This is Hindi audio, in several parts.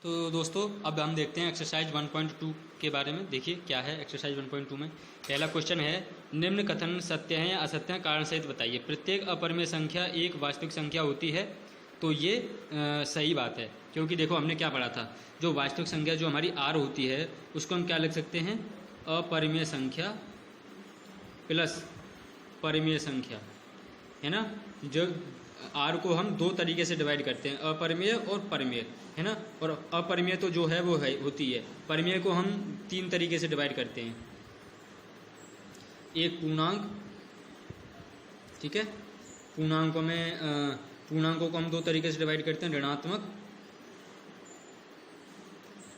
तो दोस्तों अब हम देखते हैं एक्सरसाइज 1.2 के बारे में। देखिए क्या है एक्सरसाइज 1.2 में। पहला क्वेश्चन है, निम्न कथन सत्य है या असत्य है, कारण सहित बताइए। प्रत्येक अपरिमेय संख्या एक वास्तविक संख्या होती है। तो ये सही बात है, क्योंकि देखो हमने क्या पढ़ा था, जो वास्तविक संख्या जो हमारी आर होती है उसको हम क्या लिख सकते हैं, अपरिमेय संख्या प्लस परिमेय संख्या, है ना। जो आर को हम दो तरीके से डिवाइड करते हैं, अपरिमेय और परिमेय, है ना। और अपरिमेय तो जो है वो है होती है, परिमेय को हम तीन तरीके से डिवाइड करते हैं। एक पूर्णांक, ठीक है, पूर्णांकों को हम दो तरीके से डिवाइड करते हैं, ऋणात्मक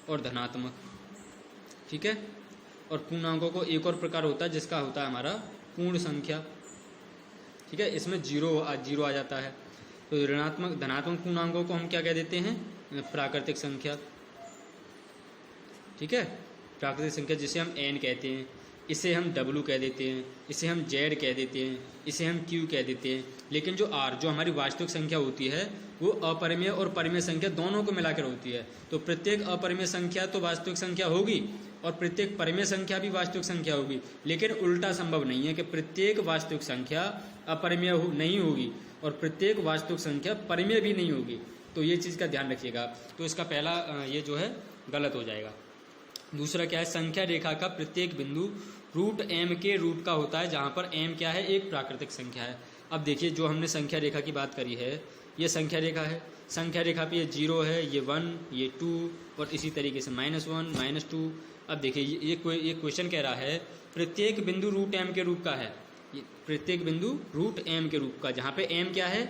और धनात्मक, ठीक है। और पूर्णांकों को एक और प्रकार होता है जिसका होता है हमारा पूर्ण संख्या, ठीक है। इसमें जीरो आ जाता है। तो ऋणात्मक धनात्मक पूर्णांकों को हम क्या कह देते हैं, प्राकृतिक संख्या, ठीक है। प्राकृतिक संख्या जिसे हम n कहते हैं, इसे हम w कह देते हैं, इसे हम z कह देते हैं, इसे हम q कह देते हैं। लेकिन जो r जो हमारी वास्तविक संख्या होती है वो अपरिमेय और परिमेय संख्या दोनों को मिलाकर होती है। तो प्रत्येक अपरिमेय संख्या तो वास्तविक संख्या होगी और प्रत्येक परिमेय संख्या भी वास्तविक संख्या होगी, लेकिन उल्टा संभव नहीं है कि प्रत्येक वास्तविक संख्या अपरिमेय नहीं होगी और प्रत्येक वास्तविक संख्या परिमेय भी नहीं होगी। तो ये चीज़ का ध्यान रखिएगा। तो इसका पहला ये जो है गलत हो जाएगा। दूसरा क्या है, संख्या रेखा का प्रत्येक बिंदु रूट m के रूप का होता है, जहाँ पर m क्या है, एक प्राकृतिक संख्या है। अब देखिए जो हमने संख्या रेखा की बात करी है, ये संख्या रेखा है। संख्या रेखा पे ये 0 है, ये 1, ये 2 और इसी तरीके से -1, -2। अब देखिए ये क्वेश्चन कह रहा है प्रत्येक बिंदु रूट m के रूप का है, प्रत्येक बिंदु रूट m के रूप का, जहाँ पे m क्या है,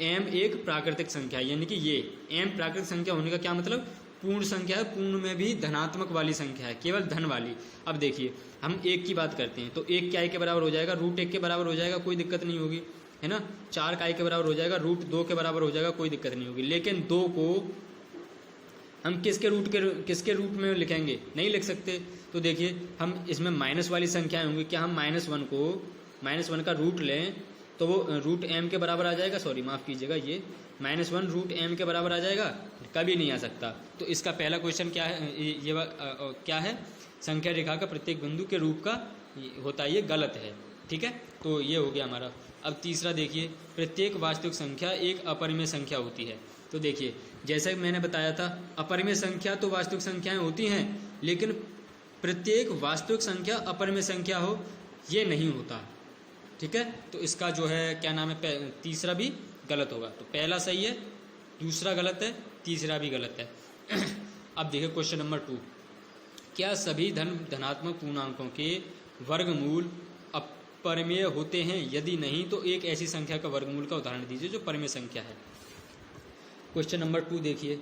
m एक प्राकृतिक संख्या है। यानी कि ये m प्राकृतिक संख्या होने का क्या मतलब, पूर्ण संख्या है, पूर्ण में भी धनात्मक वाली संख्या है, केवल धन वाली। अब देखिए हम एक की बात करते हैं तो एक क्या के बराबर हो जाएगा, रूट 1 के बराबर हो जाएगा, कोई दिक्कत नहीं होगी, है ना। 4 का के बराबर हो जाएगा, रूट 2 के बराबर हो जाएगा, कोई दिक्कत नहीं होगी। लेकिन 2 को हम किसके रूट में लिखेंगे, नहीं लिख सकते। तो देखिए हम इसमें माइनस वाली संख्याएं होंगी, क्या हम -1 का रूट लें तो वो रूट m के बराबर आ जाएगा, सॉरी माफ़ कीजिएगा, ये -1 रूट m के बराबर आ जाएगा, कभी नहीं आ सकता। तो इसका पहला क्वेश्चन क्या है, क्या है, संख्या रेखा का प्रत्येक बिंदु के रूप का होता है, ये गलत है, ठीक है। तो ये हो गया हमारा। अब तीसरा देखिए, प्रत्येक वास्तविक संख्या एक अपरिमेय संख्या होती है। तो देखिए जैसा कि मैंने बताया था, अपरिमेय संख्या तो वास्तविक संख्याएं होती हैं, लेकिन प्रत्येक वास्तविक संख्या अपरिमेय संख्या हो ये नहीं होता, ठीक है। तो इसका जो है क्या नाम है, तीसरा भी गलत होगा। तो पहला सही है, दूसरा गलत है, तीसरा भी गलत है। अब देखिए क्वेश्चन नंबर 2, क्या सभी धनात्मक पूर्णांकों के वर्गमूल अपरिमेय होते हैं, यदि नहीं तो एक ऐसी संख्या का वर्गमूल का उदाहरण दीजिए जो परिमेय संख्या है। क्वेश्चन नंबर 2 देखिए,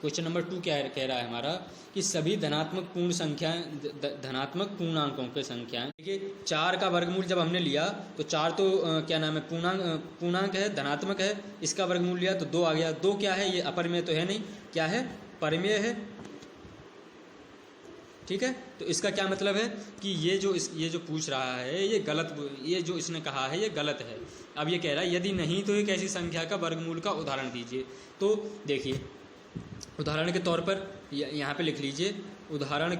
क्वेश्चन नंबर 2 क्या कह रहा है हमारा, कि सभी धनात्मक पूर्ण संख्याएं, धनात्मक पूर्णांकों के संख्याएं, देखिए 4 का वर्गमूल जब हमने लिया तो 4 तो क्या नाम है, पूर्णांक है, धनात्मक है, इसका वर्गमूल लिया तो 2 आ गया। 2 क्या है, ये अपरिमेय तो है नहीं, क्या है, परिमेय है, ठीक है। तो इसका क्या मतलब है कि ये जो पूछ रहा है ये गलत, ये जो इसने कहा है ये गलत है। अब ये कह रहा है यदि नहीं तो एक ऐसी संख्या का वर्गमूल का उदाहरण दीजिए। तो देखिए उदाहरण के तौर पर यहाँ पे लिख लीजिए, उदाहरण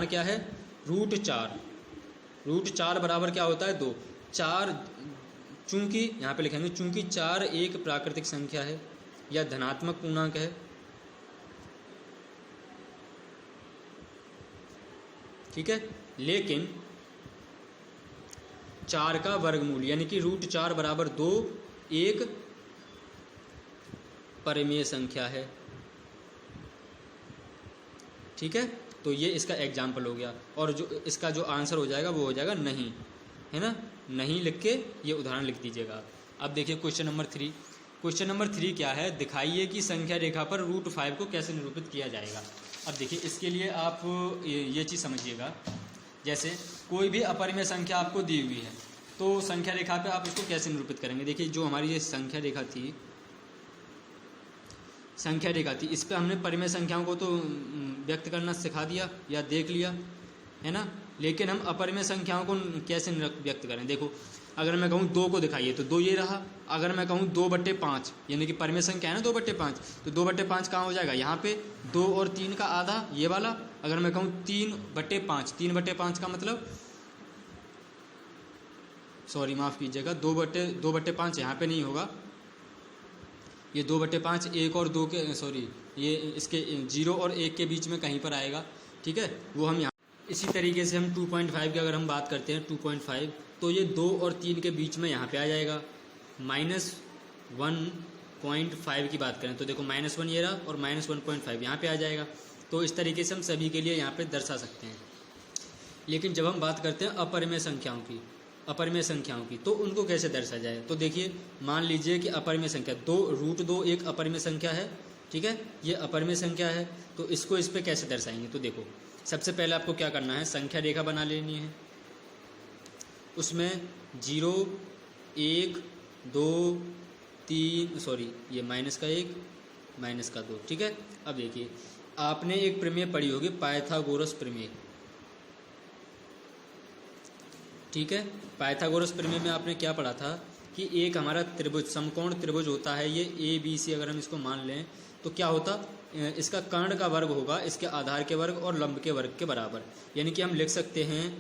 क्या है, रूट 4 बराबर क्या होता है, 2। 4 चूंकि यहाँ पे लिखेंगे, चूंकि 4 एक प्राकृतिक संख्या है या धनात्मक पूर्णांक है, ठीक है, लेकिन 4 का वर्गमूल यानी कि रूट 4 बराबर 2 एक परिमेय संख्या है, ठीक है। तो ये इसका एग्जाम्पल हो गया। और जो इसका जो आंसर हो जाएगा वो हो जाएगा नहीं, है ना। नहीं लिख के ये उदाहरण लिख दीजिएगा। अब देखिए क्वेश्चन नंबर 3। क्वेश्चन नंबर 3 क्या है, दिखाइए कि संख्या रेखा पर रूट 5 को कैसे निरूपित किया जाएगा। अब देखिए इसके लिए आप ये चीज़ समझिएगा, जैसे कोई भी अपरिमेय संख्या आपको दी हुई है तो संख्या रेखा पे आप इसको कैसे निरूपित करेंगे। देखिए जो हमारी ये संख्या रेखा थी, इस पे हमने परिमेय संख्याओं को तो व्यक्त करना सिखा दिया या देख लिया, है ना। लेकिन हम अपरिमेय संख्याओं को कैसे व्यक्त करें। देखो अगर मैं कहूँ 2 को दिखाइए तो 2 ये रहा। अगर मैं कहूँ 2/5 यानी कि परिमेय संख्या है ना 2/5, तो 2/5 कहाँ हो जाएगा, यहाँ पे 2 और 3 का आधा ये वाला। अगर मैं कहूँ 3/5, 3/5 का मतलब, सॉरी माफ़ कीजिएगा, 2/5 यहाँ पे नहीं होगा, ये 2/5 1 और 2 के, सॉरी ये इसके 0 और 1 के बीच में कहीं पर आएगा, ठीक है, वो हम यहाँ। इसी तरीके से हम 2.5 की अगर हम बात करते हैं 2.5, तो ये 2 और 3 के बीच में यहाँ पे आ जाएगा। -1.5 की बात करें तो देखो -1 ये रहा और -1.5 यहाँ पे आ जाएगा। तो इस तरीके से हम सभी के लिए यहाँ पे दर्शा सकते हैं। लेकिन जब हम बात करते हैं अपरिमेय संख्याओं की, तो उनको कैसे दर्शा जाए, तो देखिए मान लीजिए कि अपरिमेय संख्या √2 एक अपरिमेय संख्या है, ठीक है, ये अपरिमेय संख्या है, तो इसको इस पर कैसे दर्शाएंगे। तो देखो सबसे पहले आपको क्या करना है, संख्या रेखा बना लेनी है, उसमें 0 1 2 3, सॉरी ये -1 -2, ठीक है। अब देखिए आपने एक प्रमेय पढ़ी होगी, पाइथागोरस प्रमेय, ठीक है। पाइथागोरस प्रमेय में आपने क्या पढ़ा था कि एक हमारा त्रिभुज, समकोण त्रिभुज होता है, ये ABC अगर हम इसको मान लें तो क्या होता, इसका कर्ण का वर्ग होगा इसके आधार के वर्ग और लंब के वर्ग के बराबर। यानी कि हम लिख सकते हैं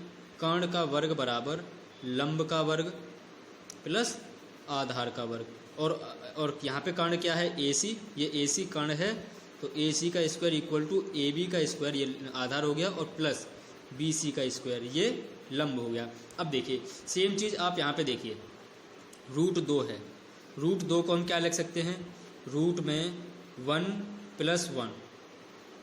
कर्ण का वर्ग बराबर लंब का वर्ग प्लस आधार का वर्ग। और यहाँ पे कर्ण क्या है, AC, ये AC कर्ण है, तो AC का स्क्वायर इक्वल टू AB का स्क्वायर, ये आधार हो गया, और प्लस BC का स्क्वायर, ये लंब हो गया। अब देखिए सेम चीज़ आप यहाँ पे देखिए, √2 है, √2 को हम क्या लिख सकते हैं, रूट में 1 + 1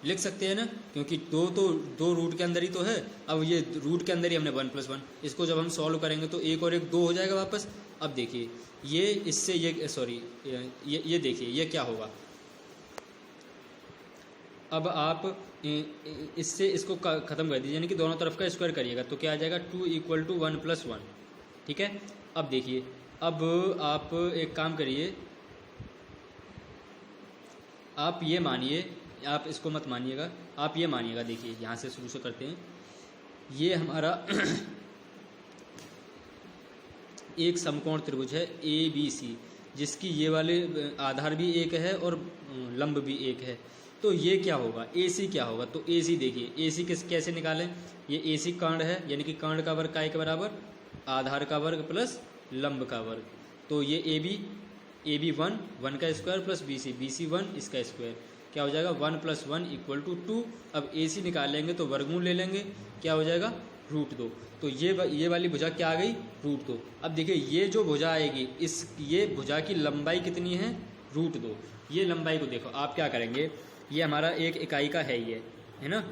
लिख सकते हैं ना, क्योंकि दो रूट के अंदर ही तो है। अब ये रूट के अंदर ही हमने 1 + 1, इसको जब हम सॉल्व करेंगे तो 1 और 1 2 हो जाएगा वापस। अब देखिए ये इससे ये, सॉरी ये देखिए ये क्या होगा, अब आप इससे इसको ख़त्म कर दीजिए, यानी कि दोनों तरफ का स्क्वायर करिएगा तो क्या आ जाएगा, 2 = 1 + 1, ठीक है। अब देखिए, अब आप एक काम करिए, आप ये मानिए, आप इसको मत मानिएगा, आप ये मानिएगा, देखिए यहाँ से शुरू से करते हैं, ये हमारा एक समकोण त्रिभुज है ABC, जिसकी ये वाले आधार भी एक है और लंब भी एक है। तो ये क्या होगा, AC क्या होगा, तो AC देखिए AC कैसे निकालें, ये AC कर्ण है, यानी कि कर्ण का वर्ग काय के बराबर, आधार का वर्ग प्लस लंब का वर्ग। तो ये AB 1 का स्क्वायर प्लस BC 1 इसका स्क्वायर, क्या हो जाएगा 1 + 1 = 2। अब AC निकाल लेंगे तो वर्गमूल ले लेंगे, क्या हो जाएगा √2। तो ये वाली भुजा क्या आ गई, √2। अब देखिए ये जो भुजा आएगी, ये भुजा की लंबाई कितनी है, √2। ये लंबाई को देखो आप क्या करेंगे, ये हमारा एक इकाई का है, ये है ना,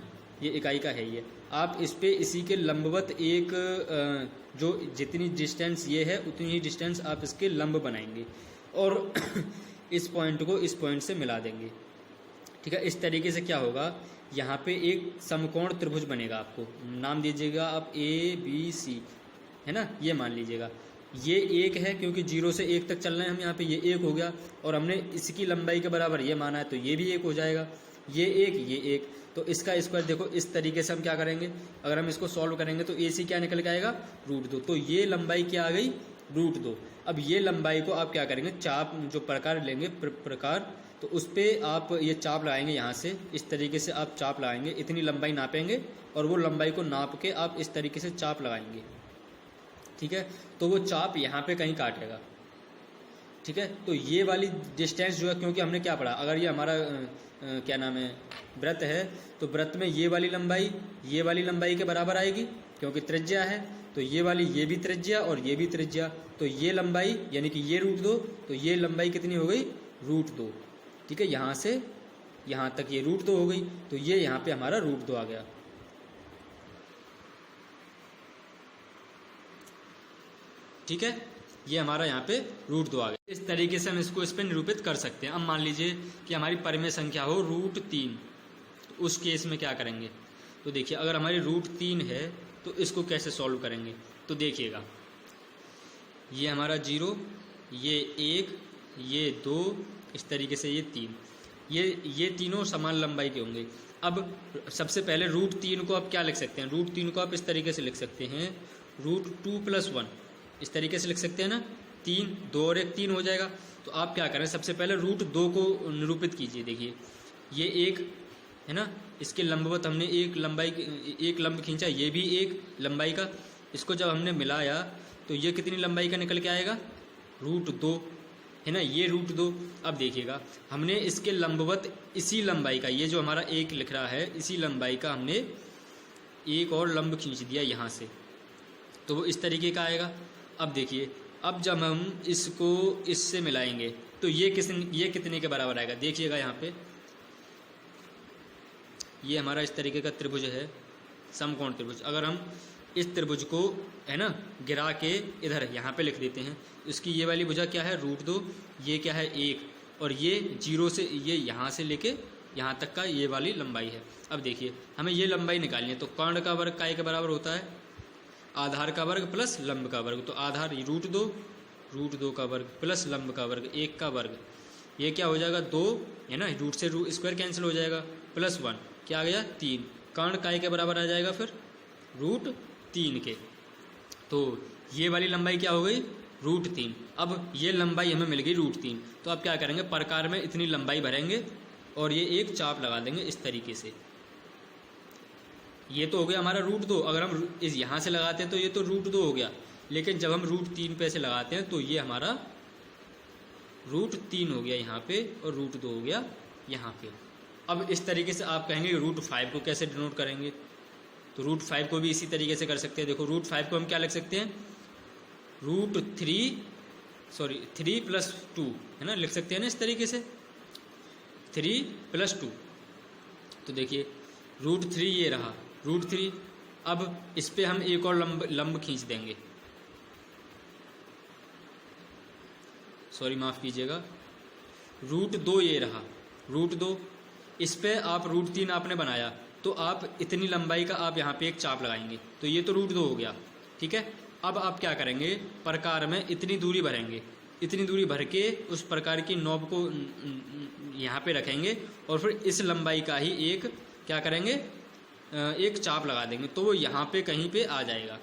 ये इकाई का है, ये आप इस पे इसी के लंबवत एक जो जितनी डिस्टेंस ये है उतनी ही डिस्टेंस आप इसके लंब बनाएंगे और इस पॉइंट को इस पॉइंट से मिला देंगे, ठीक है। इस तरीके से क्या होगा, यहाँ पे एक समकोण त्रिभुज बनेगा, आपको नाम दीजिएगा आप ABC, है ना, ये मान लीजिएगा, ये 1 है क्योंकि 0 से 1 तक चलना है हम यहाँ पे, ये 1 हो गया, और हमने इसकी लंबाई के बराबर ये माना है तो ये भी 1 हो जाएगा, ये 1 तो इसका स्क्वायर देखो इस तरीके से हम क्या करेंगे, अगर हम इसको सॉल्व करेंगे तो AC क्या निकल के आएगा, √2। तो ये लंबाई क्या आ गई, √2। अब ये लंबाई को आप क्या करेंगे, चाप जो प्रकार लेंगे प्रकार, तो उस पर आप ये चाप लगाएंगे, यहाँ से इस तरीके से आप चाप लगाएंगे, इतनी लंबाई नापेंगे और वो लंबाई को नाप के आप इस तरीके से चाप लगाएंगे, ठीक है। तो वो चाप यहाँ पे कहीं काटेगा, ठीक है। तो ये वाली डिस्टेंस जो है, क्योंकि हमने क्या पढ़ा, अगर ये हमारा क्या नाम है वृत्त है, तो वृत्त में ये वाली लंबाई के बराबर आएगी क्योंकि त्रिज्या है, तो ये भी त्रिज्या और ये भी त्रिज्या, तो ये लंबाई यानी कि ये √2, तो ये लंबाई कितनी हो गई, √2, ठीक है। यहाँ से यहाँ तक ये √2 हो गई, तो ये यहाँ पे हमारा √2 आ गया, ठीक है। ये हमारा यहाँ पे √2 आ गया। इस तरीके से हम इसको इस पर निरूपित कर सकते हैं। अब मान लीजिए कि हमारी परिमेय संख्या हो √3, तो उस केस में क्या करेंगे, तो देखिए अगर हमारी √3 है तो इसको कैसे सॉल्व करेंगे, तो देखिएगा ये हमारा 0, ये 1, ये 2, इस तरीके से ये 3, ये तीनों समान लंबाई के होंगे। अब सबसे पहले √3 को आप क्या लिख सकते हैं, √3 को आप इस तरीके से लिख सकते हैं, √2 + 1, इस तरीके से लिख सकते हैं ना, 3, 2 और 1 3 हो जाएगा। तो आप क्या करें, सबसे पहले √2 को निरूपित कीजिए। देखिए ये एक है ना, इसके लंबवत हमने एक लंब खींचा, ये भी एक लंबाई का, इसको जब हमने मिलाया तो ये कितनी लंबाई का निकल के आएगा, √2 है ना, ये √2। अब देखिएगा हमने इसके लंबवत इसी लंबाई का, ये जो हमारा एक लिख रहा है, इसी लंबाई का हमने एक और लंब खींच दिया यहाँ से, तो वो इस तरीके का आएगा। अब देखिए, अब जब हम इसको इससे मिलाएंगे तो ये कितने के बराबर आएगा, देखिएगा यहाँ पे ये हमारा इस तरीके का त्रिभुज है, समकोण त्रिभुज। अगर हम इस त्रिभुज को है ना गिरा के इधर यहाँ पे लिख देते हैं, इसकी ये वाली भुजा क्या है, √2, ये क्या है 1, और ये 0 से ये यहाँ से लेके यहाँ तक का ये वाली लंबाई है। अब देखिए हमें ये लंबाई निकालनी है, तो कर्ण का वर्ग काय के बराबर होता है, आधार का वर्ग प्लस लंब का वर्ग। तो आधार √2 का वर्ग प्लस लंब का वर्ग 1 का वर्ग, ये क्या हो जाएगा 2 है ना, रूट से स्क्वायर कैंसिल हो जाएगा, +1 क्या आ गया 3। कर्ण काय के बराबर आ जाएगा फिर, √3 के। तो ये वाली लंबाई क्या हो गई, √3। अब ये लंबाई हमें मिल गई √3। तो अब क्या करेंगे, प्रकार में इतनी लंबाई भरेंगे और ये एक चाप लगा देंगे इस तरीके से। ये तो हो गया हमारा √2। अगर हम इस यहाँ से लगाते हैं तो ये तो √2 हो गया, लेकिन जब हम √3 पे से लगाते हैं तो ये हमारा √3 हो गया यहाँ पे, और √2 हो गया यहाँ पे। अब इस तरीके से आप कहेंगे √5 को कैसे डिनोट करेंगे, तो √5 को भी इसी तरीके से कर सकते हैं। देखो √5 को हम क्या लिख सकते हैं, 3 + 2 है ना, लिख सकते हैं ना इस तरीके से, 3 + 2। तो देखिए √3 ये रहा √3। अब इस पे हम एक और लंब खींच देंगे, सॉरी माफ़ कीजिएगा, √2 ये रहा √2। इस पे आप √3 आपने बनाया, तो आप इतनी लंबाई का आप यहाँ पे एक चाप लगाएंगे, तो ये तो √2 हो गया, ठीक है। अब आप क्या करेंगे, प्रकार में इतनी दूरी भरेंगे, इतनी दूरी भर के उस प्रकार की नॉब को यहाँ पे रखेंगे, और फिर इस लंबाई का ही एक क्या करेंगे, एक चाप लगा देंगे, तो वो यहाँ पे कहीं पे आ जाएगा,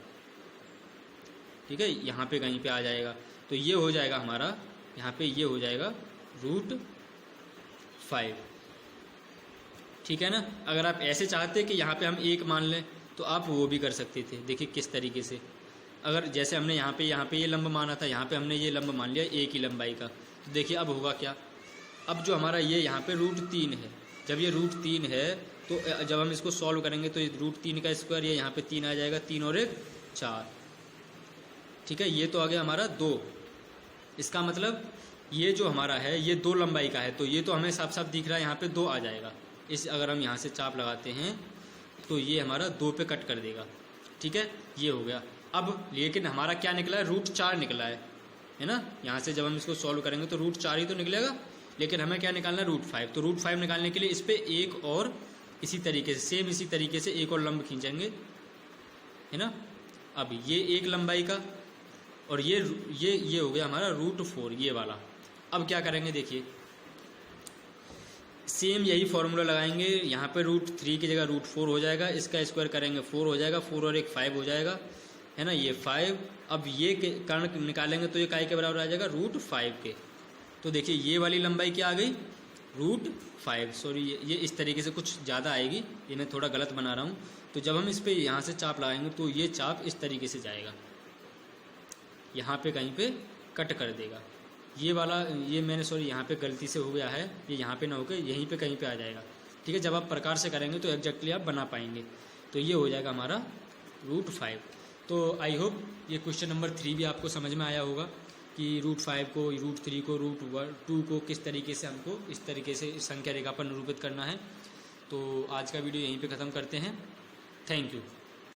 ठीक है, यहाँ पे कहीं पे आ जाएगा। तो ये हो जाएगा हमारा, यहाँ पे ये हो जाएगा √5, ठीक है ना। अगर आप ऐसे चाहते कि यहाँ पे हम 1 मान लें तो आप वो भी कर सकते थे। देखिए किस तरीके से, अगर जैसे हमने यहाँ पे ये लंब माना था, यहाँ पे हमने ये लंब मान लिया 1 ही लंबाई का, तो देखिए अब होगा क्या, अब जो हमारा ये यहाँ पे √3 है, जब ये √3 है तो जब हम इसको सॉल्व करेंगे तो √3 का स्क्वायर, ये यहाँ पे 3 आ जाएगा, 3 और 1 4, ठीक है। ये तो आ गया हमारा 2। इसका मतलब ये जो हमारा है ये 2 लंबाई का है, तो ये तो हमें साफ साफ दिख रहा है, यहाँ पे 2 आ जाएगा। इस अगर हम यहाँ से चाप लगाते हैं तो ये हमारा 2 पे कट कर देगा, ठीक है, ये हो गया। अब लेकिन हमारा क्या निकला है, √4 निकला है ना। यहाँ से जब हम इसको सॉल्व करेंगे तो √4 ही तो निकलेगा, लेकिन हमें क्या निकालना है, √5। तो √5 निकालने के लिए इस पर एक और इसी तरीके से, सेम इसी तरीके से एक और लंब खींचेंगे, है ना। अब ये एक लंबाई का, और ये हो गया हमारा √4 ये वाला। अब क्या करेंगे, देखिए सेम यही फॉर्मूला लगाएंगे, यहाँ पे √3 की जगह √4 हो जाएगा, इसका स्क्वायर करेंगे 4 हो जाएगा, 4 और 1 5 हो जाएगा, है ना, ये 5। अब ये कर्ण निकालेंगे तो ये काय के बराबर आ जाएगा, √5 के। तो देखिए ये वाली लंबाई क्या आ गई, √5। सॉरी ये इस तरीके से कुछ ज़्यादा आएगी, ये मैं थोड़ा गलत बना रहा हूँ। तो जब हम इस पर यहाँ से चाप लगाएंगे तो ये चाप इस तरीके से जाएगा, यहाँ पे कहीं पे कट कर देगा। ये वाला, ये मैंने सॉरी यहाँ पे गलती से हो गया है, ये यहाँ पे ना होकर यहीं पे कहीं पे आ जाएगा, ठीक है। जब आप प्रकार से करेंगे तो एग्जैक्टली आप बना पाएंगे। तो ये हो जाएगा हमारा √5। तो आई होप ये क्वेश्चन नंबर 3 भी आपको समझ में आया होगा कि √5 को, √3 को, √2 को किस तरीके से हमको इस तरीके से संख्या रेखा पर निरूपित करना है। तो आज का वीडियो यहीं पे ख़त्म करते हैं। Thank you.